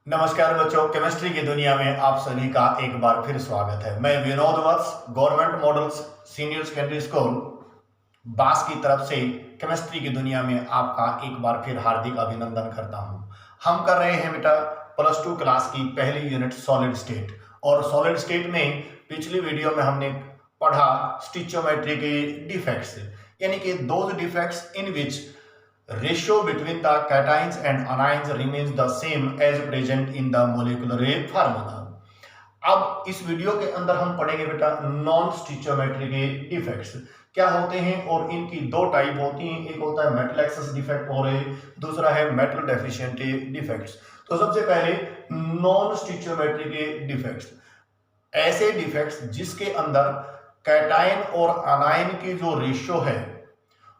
नमस्कार बच्चों, केमिस्ट्री की दुनिया में आप सभी का एक बार फिर स्वागत है। मैं Vinod Vats, government models senior secondary school Bas की तरफ से केमिस्ट्री की दुनिया में आपका एक बार फिर हार्दिक अभिनंदन करता हूं। हम कर रहे हैं बेटा प्लस 2 क्लास की पहली यूनिट सॉलिड स्टेट। और सॉलिड स्टेट में पिछली वीडियो में हमने पढ़ा स्टिचोमेट्री के डिफेक्ट्स, यानी कि those defects in which ratio between the cations and anions remains the same as present in the molecular formula। अब इस वीडियो के अंदर हम पढ़ेंगे बेटा नॉन स्टिचोमेट्री के डिफेक्ट्स क्या होते हैं, और इनकी दो टाइप होती हैं। एक होता है मेटल एक्सेस डिफेक्ट और दूसरा है मेटल डेफिशिएंट डिफेक्ट्स। तो सबसे पहले नॉन स्टिचोमेट्री के डिफेक्ट्स, ऐसे डिफेक्ट्स जिसके अंदर कैटायन और अनायन की जो रेशियो है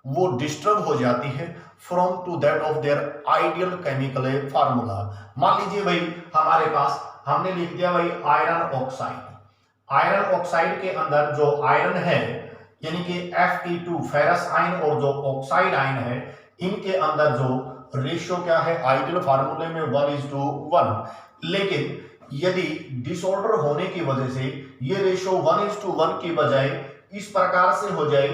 वो डिस्टर्ब हो जाती है from to that of their ideal chemical formula. मान लीजिए भाई हमारे पास हमने लिख दिया भाई आयरन ऑक्साइड। आयरन ऑक्साइड के अंदर जो आयरन है यानी कि Fe2 फेरस आयन और जो ऑक्साइड आयन है, इनके अंदर जो रेशियो क्या है आइडियल फार्मूले में 1:1। लेकिन यदि डिसऑर्डर होने की वजह से ये रेशियो 1:1 की बजाय इस प्रकार से हो जाए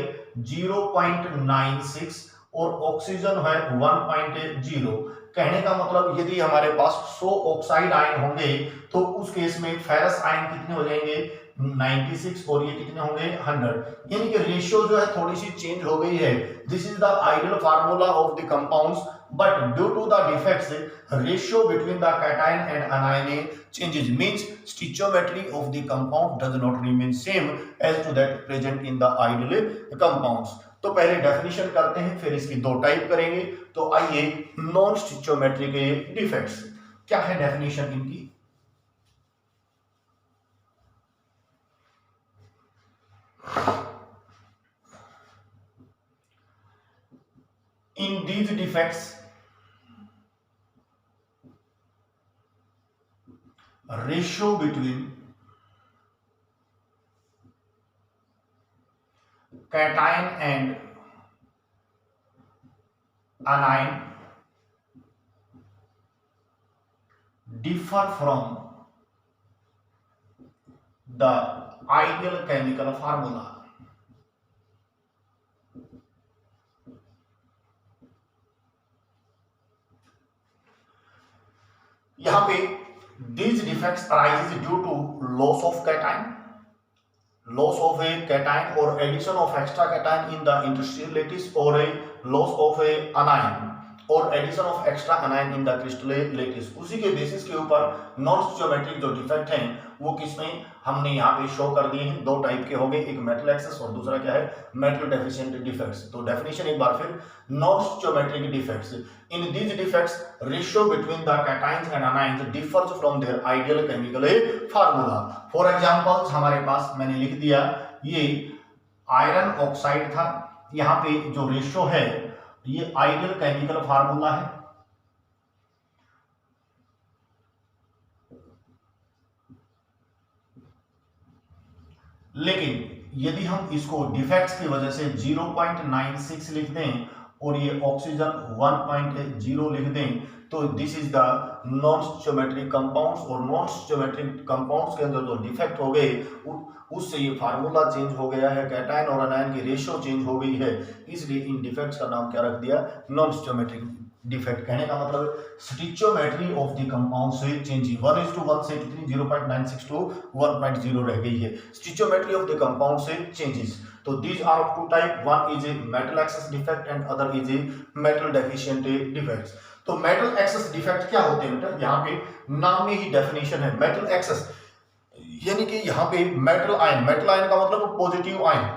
0.96 और ऑक्सीजन है 1.0। कहने का मतलब यदि हमारे पास 100 ऑक्साइड आयन होंगे तो उस केस में फेरस आयन कितने हो जाएंगे 96 और ये कितने होंगे 100। यानी कि रेशियो जो है थोड़ी सी चेंज हो गई है। This is the ideal formula of the compounds, but due to the defects ratio between the cation and anion changes, means stoichiometry of the compound does not remain same as to that present in the ideal compounds। तो पहले definition करते हैं, फिर इसकी दो type करेंगे। तो आइए नॉन स्टिचोमेट्री के डिफेक्ट्स क्या है डेफिनेशन इनकी। इन these defects ratio between cation and anion differ from the ideal chemical formula। यहां पे these defects arises due to loss of cation, loss of a cation or addition of extra cation in the interstitial lattice, or a loss of a anion और addition of extra anion in the crystal lattice. उसी के basis के ऊपर non स्टिचोमेट्रिक जो defect हैं वो किसमें हमने यहाँ पे शो कर दिए हैं। दो टाइप के हो गए, एक मेटल एक्सेस और दूसरा क्या है मेटल डेफिशिएंट डिफेक्ट्स। तो डेफिनेशन एक बार फिर, non stoichiometric defects in these defects ratio between the cations and anions differs from their ideal chemical formula. For examples हमारे पास मैंने लिख दिया ये आयरन ऑक्साइड था, यहाँ पे जो रेशियो है ये आइडियल केमिकल फार्मूला है। लेकिन यदि हम इसको डिफेक्ट्स की वजह से 0.96 लिख दें और ये ऑक्सीजन 1.0 लिख दें तो this is the non stoichiometric compounds. और नॉन स्टिचोमेट्रिक कंपाउंड्स के अंदर जो डिफेक्ट हो गए उससे ये फार्मूला चेंज हो गया है, कैटायन और अनायन की रेशियो चेंज हो गई है, इसलिए इन डिफेक्ट्स का नाम क्या रख दिया नॉन स्टिचोमेट्रिक डिफेक्ट। कहने का मतलब स्टिचोमेट्री ऑफ द कंपाउंड से चेंज 1:1 से कितनी 0.96 to 1.0 रह गई है। स्टिचोमेट्री ऑफ द कंपाउंड से चेंजेस। तो these are of two type, one is a metal excess defect and other is a metal deficient defects. तो मेटल एक्सेस डिफेक्ट क्या होते हैं बेटा, यहाँ पे नाम में ही डेफिनेशन है मेटल एक्सेस, यानी कि यहाँ पे मेटल आयन, मेटल आयन का मतलब पॉजिटिव आयन।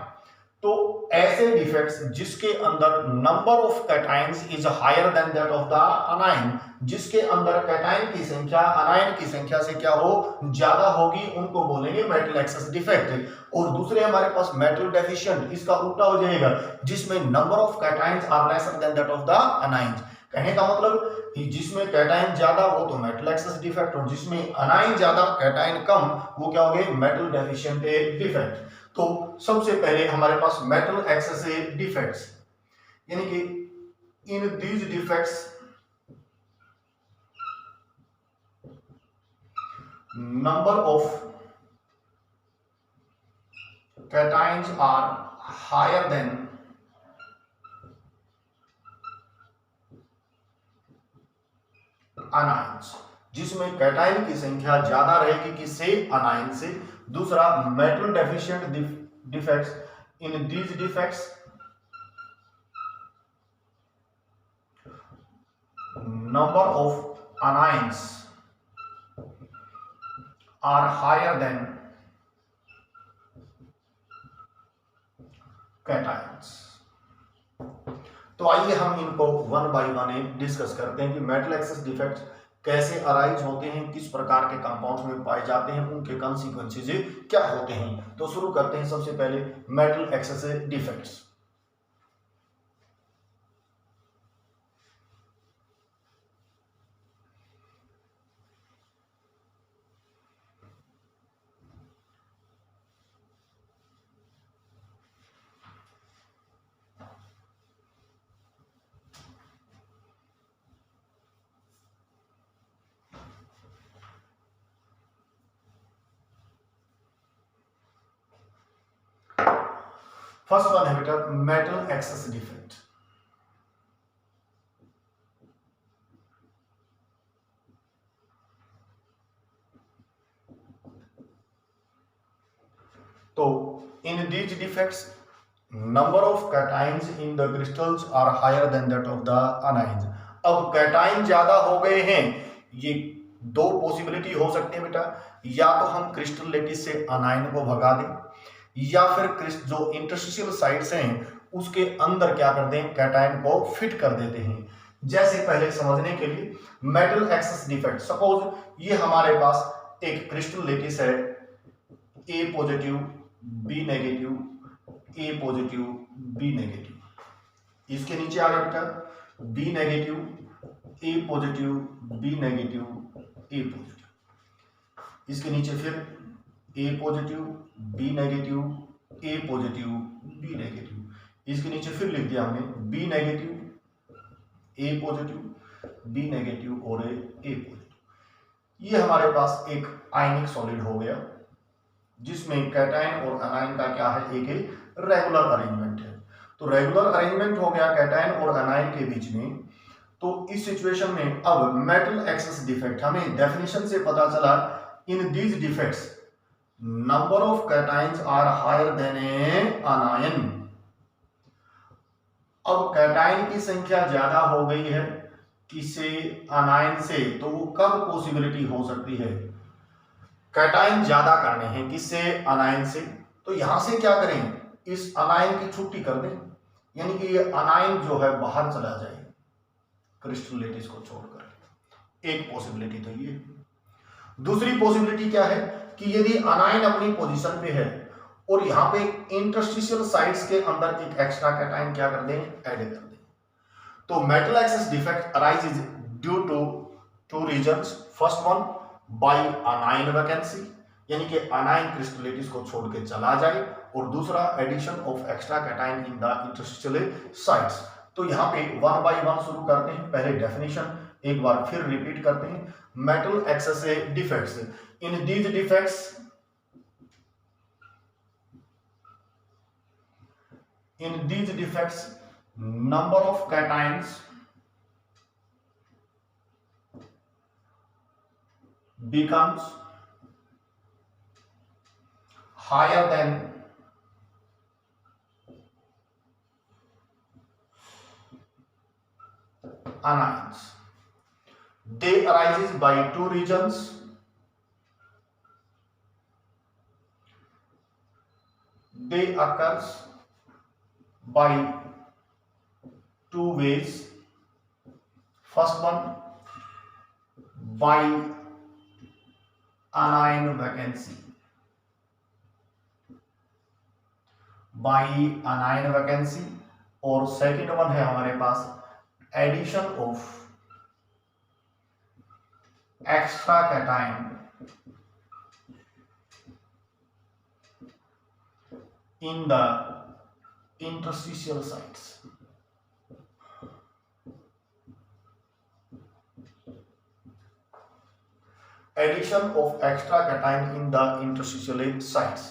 तो ऐसे डिफेक्ट्स जिसके अंदर number of cations is higher than that of the anion, जिसके अंदर कैटायन की संख्या अनायन की संख्या से क्या हो ज्यादा होगी, उनको बोलेंगे मेटल एक्सेस डिफेक्ट। और दूसरे हमारे पास मेटल डेफिशिएंट, इसका उल्टा हो जाएगा जिसमें number of cations are lesser than that of the anions. कहने का मतलब जिसमें कैटायन ज्यादा वो तो मेटल एक्सेस डिफेक्ट, और जिसमें अनायन ज्यादा कैटायन कम वो क्या हो गए मेटल डेफिशिएंट डिफेक्ट। तो सबसे पहले हमारे पास मेटल एक्सेस डिफेक्ट्स, यानी कि इन these defects number of cations are higher than anions, जिसमें कैटाइन की संख्या ज्यादा रहेगी किससे, अनायन से। दूसरा metal deficient defects, in these defects number of anions are higher than cations। तो आइए हम इनको वन बाय वन डिस्कस करते हैं कि मेटल एक्सेस डिफेक्ट्स कैसे अराइज होते हैं, किस प्रकार के कंपाउंड्स में पाए जाते हैं, उनके कॉन्सिक्वेंसेस क्या होते हैं। तो शुरू करते हैं सबसे पहले metal excess defects. First one है बेटा मेटल एक्सेस डिफेक्ट। तो in these defects number of cations in the crystals are higher than that of the anions. अब कैटाइन ज्यादा हो गए हैं, ये दो पॉसिबिलिटी हो सकते हैं बेटा, या तो हम क्रिस्टल लेटिस से अनाइन को भगा दें, या फिर जो इंटरस्टिशियल साइट्स हैं उसके अंदर क्या कर दें, कैटाइन को फिट कर देते हैं। जैसे पहले समझने के लिए मेटल एक्सेस डिफेक्ट, सपोज ये हमारे पास एक क्रिस्टल लेटिस है, ए पॉजिटिव बी नेगेटिव, ए पॉजिटिव बी नेगेटिव, इसके नीचे आ गया बेटा बी नेगेटिव ए पॉजिटिव बी नेगेटिव ए पॉजिटिव, इसके नीचे फिर ए पॉजिटिव बी नेगेटिव ए पॉजिटिव बी नेगेटिव, इसके नीचे फिर लिख दिया हमने बी नेगेटिव ए पॉजिटिव बी नेगेटिव और ए पॉजिटिव। ये हमारे पास एक आयनिक सॉलिड हो गया जिसमें कैटाइन और अनाइन का क्या है, एक रेगुलर अरेंजमेंट है। तो रेगुलर अरेंजमेंट हो गया कैटाइन और अनाइन के बीच में। तो इस सिचुएशन में अब मेटल एक्सेस डिफेक्ट, हमें डेफिनेशन से पता चला in these defects number of cations are higher than anion. अब कैटाइन की संख्या ज्यादा हो गई है किससे, अनायन से। तो वो कब पॉसिबिलिटी हो सकती है, कैटाइन ज्यादा करने हैं किससे, अनायन से। तो यहां से क्या करें, इस अनायन की छुट्टी कर दें, यानी कि ये अनायन जो है बाहर चला जाए क्रिस्टल लेटिस को छोड़कर। एक पॉसिबिलिटी तो ये। दूसरी पॉसिबिलिटी क्या है कि यदि अनायन अपनी पोजीशन पे है और यहां पे इंटरस्टिशियल साइट्स के अंदर एक एक्स्ट्रा कैटाइन क्या कर दें, ऐड कर दें। तो metal excess defect arises due to two reasons. First one by anion vacancy, यानी कि अनाइन क्रिस्टल लेटिस को छोड़ के चला जाए, और दूसरा addition of extra cation in the interstitial sites. तो यहाँ पे वन बाय वन शुरू करते हैं। पहले डेफिनेशन एक बार फिर रिपीट करते हैं। Metal excess defects, in these defects number of cations becomes higher than anions. They arises by two reasons. They occurs by two ways. First one by anion vacancy, by anion vacancy, और second one है हमारे पास addition of extra cation in the interstitial sites। Addition of extra cation in the interstitial sites.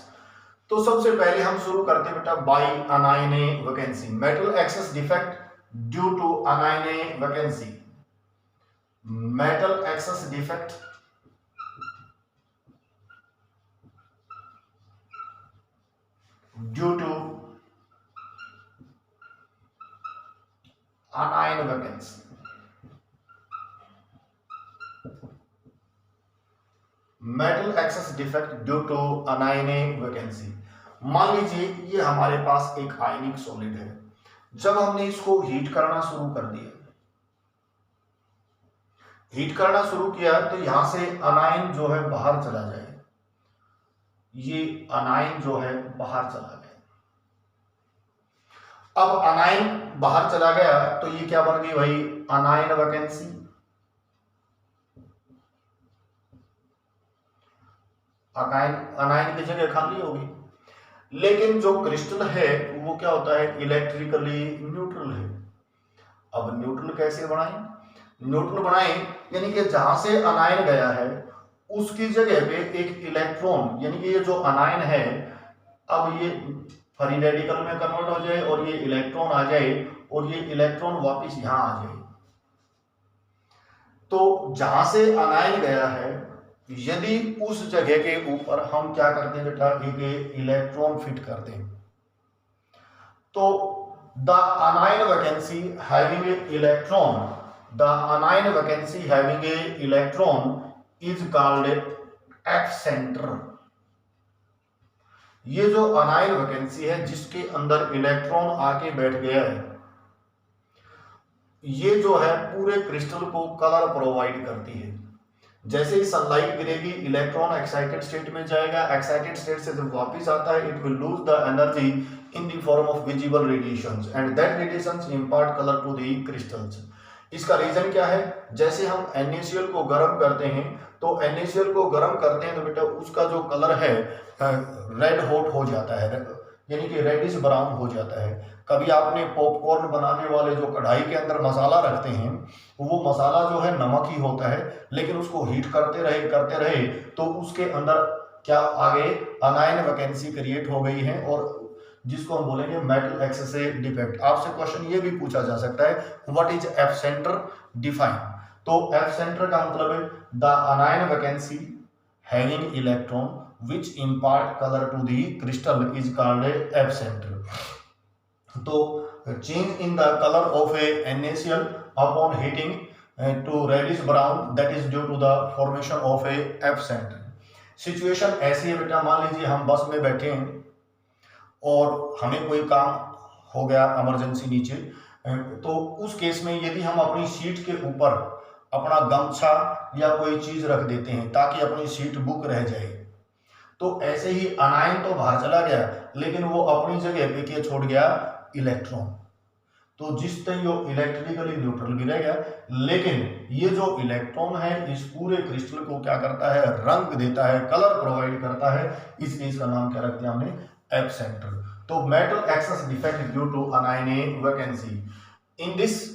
तो सबसे पहले हम शुरू करते हैं बेटा by anion vacancy, metal excess defect due to anion vacancy, metal excess defect due to anion vacancy, metal excess defect due to anion vacancy. मान लीजिए ये हमारे पास एक आयनिक सॉलिड है, जब हमने इसको हीट करना शुरू कर दिया, हीट करना शुरू किया तो यहां से अनायन जो है बाहर चला जाए, ये अनायन जो है बाहर चला गया। अब अनायन बाहर चला गया तो ये क्या बन गई भाई, अनायन वैकेंसी। अनायन की जगह खाली होगी, लेकिन जो क्रिस्टल है वो क्या होता है, इलेक्ट्रिकली न्यूट्रल है। अब न्यूट्रल कैसे बनाएं, न्यूट्रल बनाएं यानी कि जहां से अनायन गया है उसकी जगह पे एक इलेक्ट्रॉन, यानी कि ये जो अनायन है अब ये फ्री रेडिकल में कन्वर्ट हो जाए और ये इलेक्ट्रॉन आ जाए और ये इलेक्ट्रॉन वापस यहां आ जाए। तो जहां से अनायन गया है यदि उस जगह के ऊपर हम क्या करते हैं बेटा, एक इलेक्ट्रॉन फिट कर दें, तो the अनायन vacancy having a electron, the अनायन vacancy having a electron is called F centre. ये जो अनायन वैकेंसी है जिसके अंदर इलेक्ट्रॉन आके बैठ गया है, ये जो है पूरे क्रिस्टल को कलर प्रोवाइड करती है। जैसे ही सनलाइट गिरेगी इलेक्ट्रॉन एक्साइटेड स्टेट में जाएगा, एक्साइटेड स्टेट से जब वापस आता है it will lose the energy in the form of visible radiations and that radiations impart colour to the crystals. इसका रीजन क्या है, जैसे हम NaCl को गर्म करते हैं तो NaCl को गर्म करते हैं तो बेटा उसका जो कलर है रेड हॉट हो जाता है, यानी कि रेडिश ब्राउन हो जाता है। कभी आपने पॉपकॉर्न बनाने वाले जो कढ़ाई के अंदर मसाला रखते हैं वो मसाला जो है नमक ही होता है, लेकिन उसको हीट करते रहे तो उसके अंदर क्या आगे अनायन वैकेंसी क्रिएट हो गई है और जिसको हम बोलेंगे मेटल एक्सेस डिफेक्ट। आपसे क्वेश्चन ये भी पूछा जा सकता है what is F centre, define. तो एफ सेंटर का मतलब है the अनायन vacancy having electron which impart color to the crystal is called a epicenter. तो change in the color of a NaCl upon heating to reddish brown that is due to the formation of a epicenter. Situation ऐसी है बेटा, मान लीजिए हम बस में बैठे हैं और हमें कोई काम हो गया इमरजेंसी नीचे, तो उस केस में यदि हम अपनी सीट के ऊपर अपना गमछा या कोई चीज रख देते हैं ताकि अपनी सीट बुक रह जाए, तो ऐसे ही अनायन तो बाहर चला गया लेकिन वो अपनी जगह पे क्या छोड़ गया, इलेक्ट्रॉन। तो जिस तरह वो इलेक्ट्रिकली न्यूट्रल भी रह गया, लेकिन ये जो इलेक्ट्रॉन है इस पूरे क्रिस्टल को क्या करता है, रंग देता है, कलर प्रोवाइड करता है, इसलिए इसका नाम क्या रख दिया हमने, एप सेंटर। तो metal excess defect due to anion vacancy. In this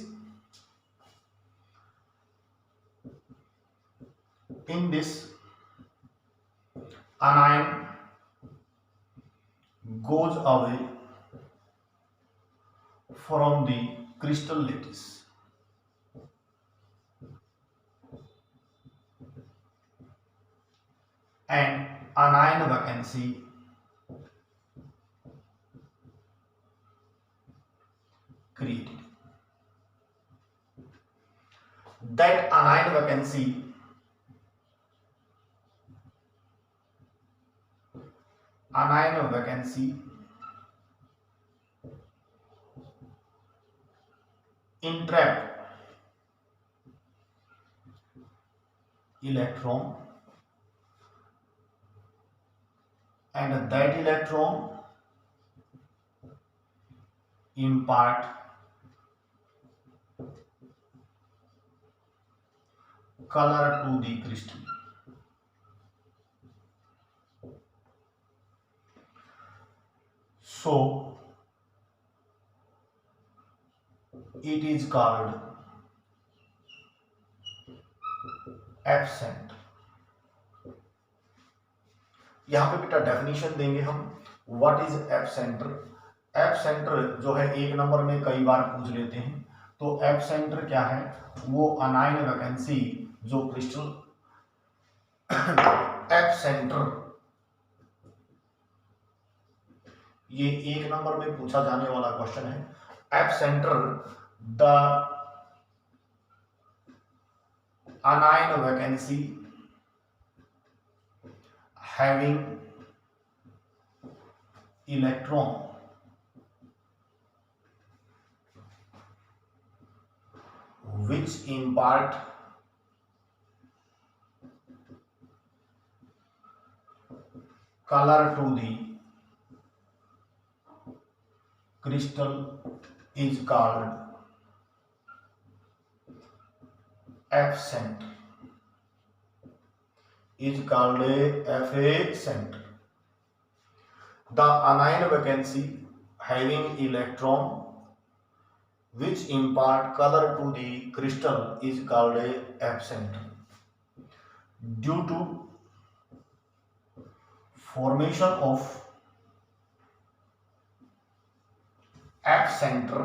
anion goes away from the crystal lattice and anion vacancy created. That anion vacancy entrap electron and that electron impart color to the crystal. So it is called absent. यहाँ पे बेटा definition देंगे हम, what is F centre. F centre जो है 1 number में कई बार पूछ लेते हैं। तो एफ सेंटर क्या है, वो अनाइन वैकेंसी जो क्रिस्टल एफ सेंटर, ये 1 नंबर में पूछा जाने वाला क्वेश्चन है। F centre the anion vacancy having electron which impart color to the crystal is called F center, is called a FA center. The anion vacancy having electron which impart color to the crystal is called a F center. Due to formation of F center,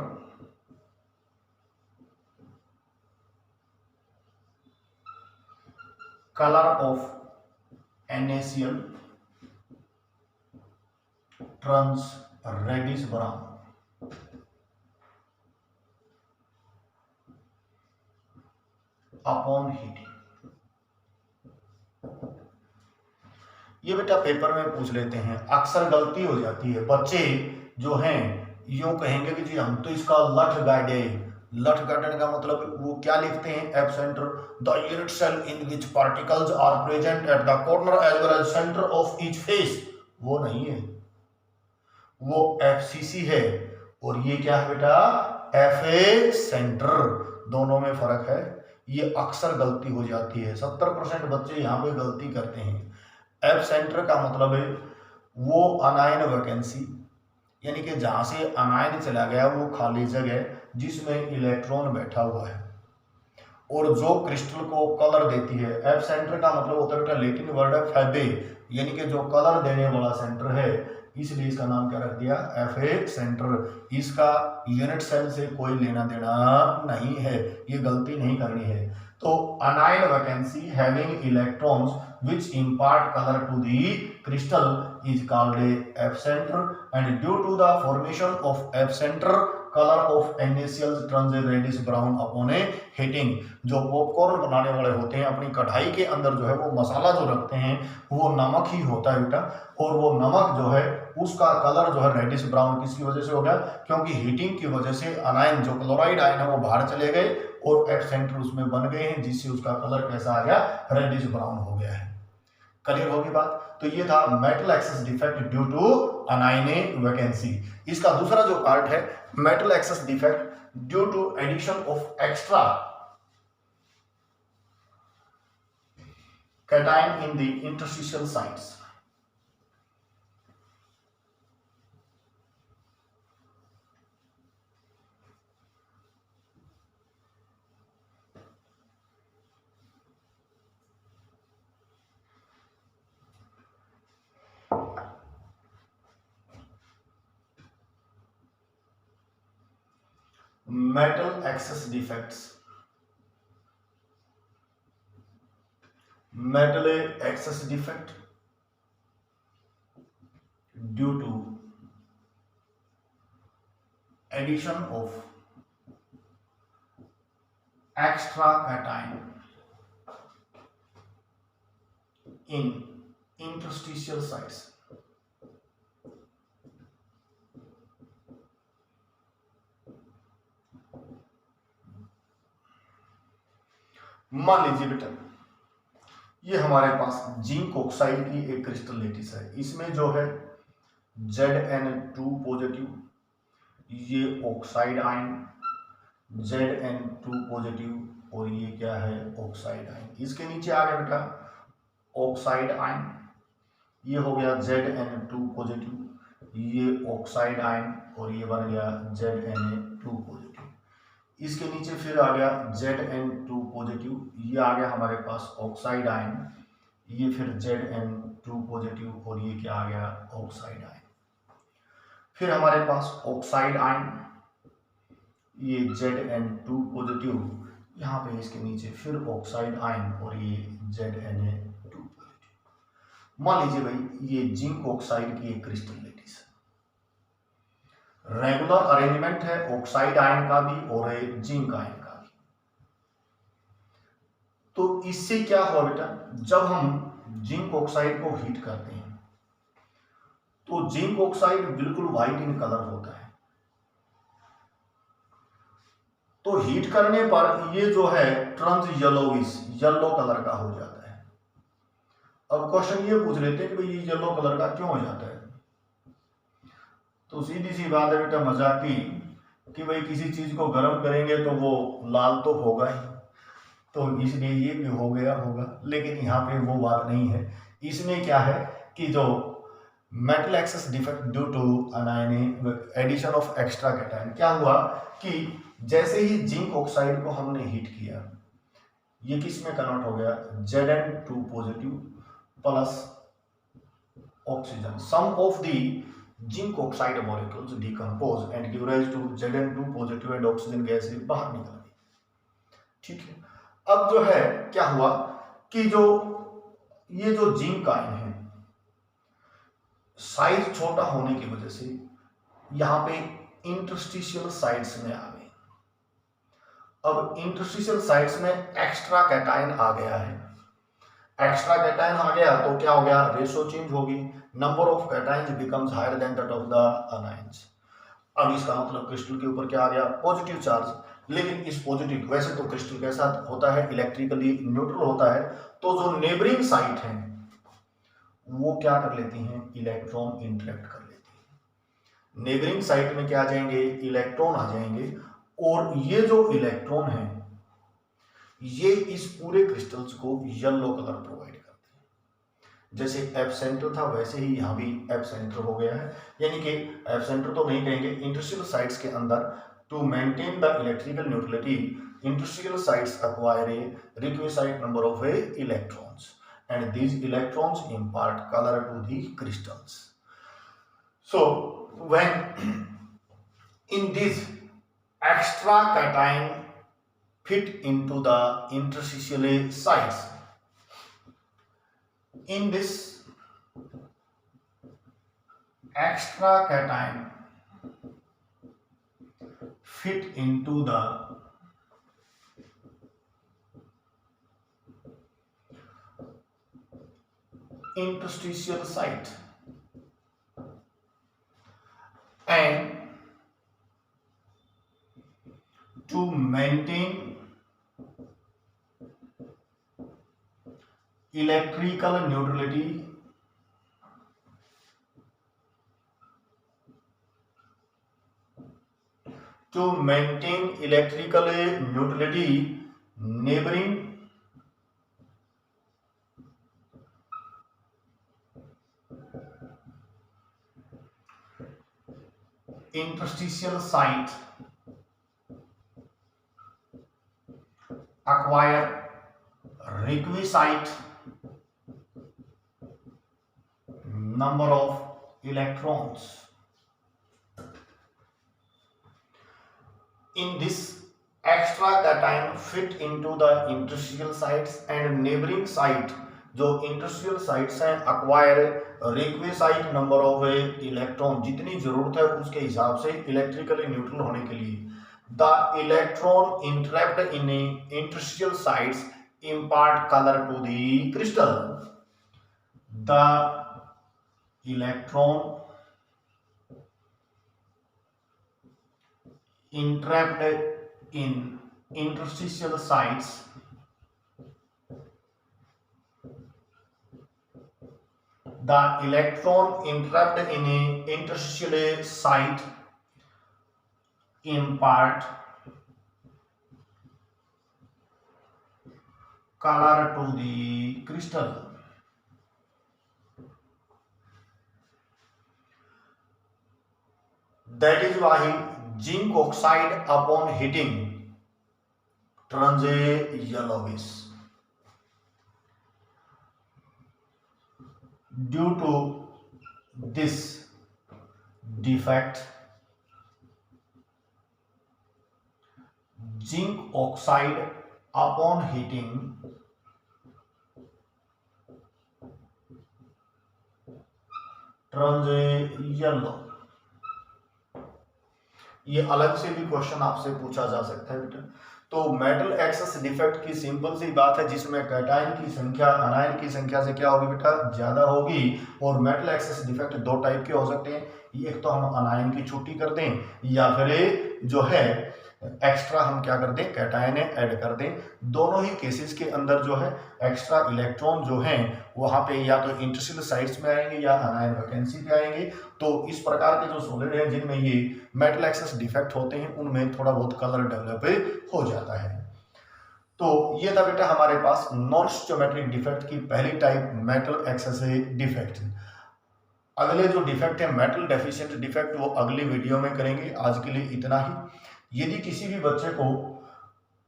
color of NaCl turns reddish brown upon heating। ये बेटा paper में पूछ लेते हैं, अक्सर गलती हो जाती है। बच्चे जो हैं यूं कहेंगे कि जी हम तो इसका लठ गाड़े, लठ गाड़ने का मतलब वो क्या लिखते हैं, F centre the unit cell in which particles are present at the corner as well as centre of each face. वो नहीं है, वो एफसीसी है। और ये क्या है बेटा, एफए सेंटर। दोनों में फर्क है, ये अक्सर गलती हो जाती है। 70% बच्चे यहाँ पे गलती करते हैं। एफ सेंटर का मतलब है वो अनायन वैकेंसी, यानी कि जहां से अनायन चला गया वो खाली जगह जिसमें इलेक्ट्रॉन बैठा हुआ है और जो क्रिस्टल को कलर देती है। एफ सेंटर का मतलब होता है बेटा लेटिन वर्ड है फैबे, यानी कि जो कलर देने वाला सेंटर है, इसलिए इसका नाम क्या रख दिया, एफए सेंटर। इसका यूनिट सेल से कोई लेना देना नहीं है, ये गलती नहीं करनी है। तो अनायन vacancy having electrons which impart color to the crystal is called a F center, and due to the formation of F center color of NaCl turns a reddish brown upon a heating। जो popcorn बनाने वाले होते हैं अपनी कढ़ाई के अंदर जो है वो मसाला जो रखते हैं वो नमक ही होता है बेटा, और वो नमक जो है उसका कलर जो है रेडिश ब्राउन किसकी वजह से हो गया, क्योंकि हीटिंग की वजह से अनायन जो क्लोराइड आयन है वो बाहर चले गए और एफ सेंटर उसमें बन गए हैं, जिससे उसका कलर कैसा आ गया, रेडिश ब्राउन हो गया है। क्लियर होगी बात। तो ये था metal excess defect due to anion vacancy. इसका दूसरा जो पार्ट है metal excess defect due to addition of extra cation in the interstitial sites. metal excess defects, metal excess defect due to addition of extra cation in interstitial sites। मान लीजिए बेटा ये हमारे पास zinc oxide की एक crystal lettuce है, इसमें जो है Zn2 पॉजिटिव, ये ऑक्साइड आयन Zn2 पॉजिटिव, और ये क्या है, ऑक्साइड आयन। इसके नीचे आ गया बेटा ऑक्साइड आयन, ये हो गया Zn2 पॉजिटिव, ये ऑक्साइड आयन, और ये बन गया Zna2 पॉजिटिव। इसके नीचे फिर आ गया Zn2 पॉजिटिव, ये आ गया हमारे पास ऑक्साइड आयन, ये फिर Zn2 पॉजिटिव और ये क्या आ गया ऑक्साइड आयन। फिर हमारे पास ऑक्साइड आयन, ये Zn2 पॉजिटिव, यहाँ पे इसके नीचे फिर ऑक्साइड आयन और ये Zna2 पॉजिटिव। मान लीजिए भाई ये जिंक ऑक्साइड की एक क्रिस्टल लैटिस, रेगुलर अरेंजमेंट है ऑक्साइड आयन का भी और जिंक आयन का भी। तो इससे क्या हुआ बेटा, जब हम जिंक ऑक्साइड को हीट करते हैं तो जिंक ऑक्साइड बिल्कुल व्हाइट इन कलर होता है। तो हीट करने पर ये जो है टर्न्स येलोविश, येलो कलर का हो जाता है। अब क्वेश्चन ये पूछ लेते हैं कि भाई ये येलो कलर का क्यों हो जाता है। तो सीधी सी बात है बेटा मजाक की कि भाई किसी चीज को गर्म करेंगे तो वो लाल तो होगा ही, तो इसलिए ये भी हो गया होगा। लेकिन यहाँ पे वो बात नहीं है। इसमें क्या है कि जो metal excess defect due to addition of extra cation, क्या हुआ कि जैसे ही जिंक ऑक्साइड को हमने हीट किया, ये किस में कन्वर्ट हो गया Zn2 positive plus oxygen. Some of the zinc oxide molecules decompose and give rise to Zn2 positive and oxygen gas बाहर निकल गई। ठीक है, अब जो है क्या हुआ कि जो ये जो जिंक आयन है साइज छोटा होने की वजह से यहां पे इंटरस्टिशियल साइट्स में आ गए। अब इंटरस्टिशियल साइट्स में एक्स्ट्रा कैटायन आ गया है। एक्स्ट्रा कैटायन आ गया तो क्या हो गया, रेशो चेंज होगी, number of cations becomes higher than that of the anions. अब इसका मतलब क्रिस्टल के ऊपर क्या आ गया, पॉजिटिव चार्ज। लेकिन इस पॉजिटिव, वैसे तो क्रिस्टल के साथ होता है इलेक्ट्रिकली न्यूट्रल होता है, तो जो नेबरिंग साइट है वो क्या कर लेती हैं, इलेक्ट्रॉन इंटरेक्ट कर लेती हैं। नेबरिंग साइट में क्या आ जाएंगे, इलेक्ट्रॉन आ जाएंगे, और ये जो इलेक्ट्रॉन है ये इस पूरे क्रिस्टल्स को येलो कलर प्रोवाइड करते हैं। जैसे एप सेंटर था वैसे ही यहाँ भी एप सेंटर हो गया है, यानी कि एप सेंटर तो नहीं कहेंगे, इंटरस्टिशियल साइट्स के अंदर to maintain the electrical neutrality interstitial sites acquire a requisite number of electrons and these electrons impart color to the crystals. So when in this extra cation fit into the interstitial sites, in this extra cation fit into the interstitial site and to maintain electrical neutrality neighboring interstitial site acquire requisite number of electrons. In this extra cation fit into the interstitial sites and neighboring site, जो interstitial sites हैं acquire requisite number of electron, जितनी जरूरत है उसके हिसाब से electrically neutral होने के लिए, the electron interact in interstitial sites impart colour to the crystal. The electron entrapped in interstitial sites the electron entrapped in a interstitial site impart color to the crystal. That is why zinc oxide upon heating turns a yellowish. Due to this defect zinc oxide upon heating turns yellow. ये अलग से भी question आपसे पूछा जा सकता है बेटा। तो मेटल एक्सेस डिफेक्ट की सिंपल सी बात है, जिसमें कैटायन की संख्या अनायन की संख्या से क्या होगी बेटा, ज्यादा होगी। और मेटल एक्सेस डिफेक्ट दो टाइप के हो सकते हैं, एक तो हम अनायन की छुट्टी कर दें, या फिर जो है एक्स्ट्रा हम क्या कर दें, कैटायन ऐड कर दें। दोनों ही केसेस के अंदर जो है एक्स्ट्रा इलेक्ट्रॉन जो हैं वहां पे या तो इंटरस्टेलर साइट्स में आएंगे या अनायन वैकेंसी पे आएंगे। तो इस प्रकार के जो सॉलिड हैं जिनमें ये मेटल एक्सेस डिफेक्ट होते हैं उनमें थोड़ा बहुत कलर डेवलप हो जाता है। तो ये था बेटा हमारे पास नॉन स्टोमेट्रिक डिफेक्ट की पहली टाइप, मेटल एक्सेस डिफेक्ट। अगले जो डिफेक्ट है मेटल डेफिशिएंट डिफेक्ट, वो अगली वीडियो में करेंगे। आज के लिए इतना ही। यदि किसी भी बच्चे को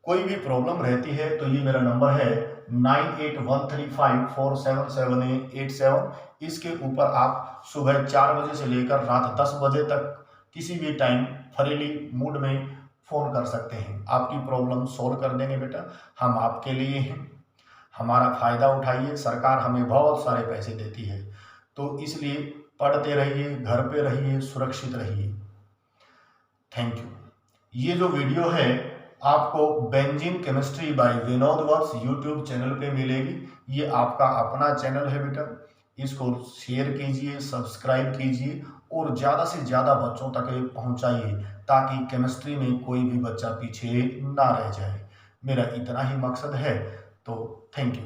कोई भी प्रॉब्लम रहती है तो ये मेरा नंबर है 9813547787। इसके ऊपर आप सुबह 4 बजे से लेकर रात 10 बजे तक किसी भी टाइम फ्रीली मूड में फ़ोन कर सकते हैं। आपकी प्रॉब्लम सॉल्व कर देंगे बेटा। हम आपके लिए हैं, हमारा फ़ायदा उठाइए। सरकार हमें बहुत सारे पैसे देती है, तो इसलिए पढ़ते रहिए, घर पे रहिए, सुरक्षित रहिए। Thank you. ये जो वीडियो है आपको benzene chemistry bye Vinod works YouTube channel पे मिलेगी। ये आपका अपना चैनल है बेटा, इसको शेयर कीजिए, सब्सक्राइब कीजिए और ज़्यादा से ज़्यादा बच्चों तक पहुंचाइए, ताकि केमिस्ट्री में कोई भी बच्चा पीछे ना रह जाए। मेरा इतना ही मकसद है। तो थैंक यू।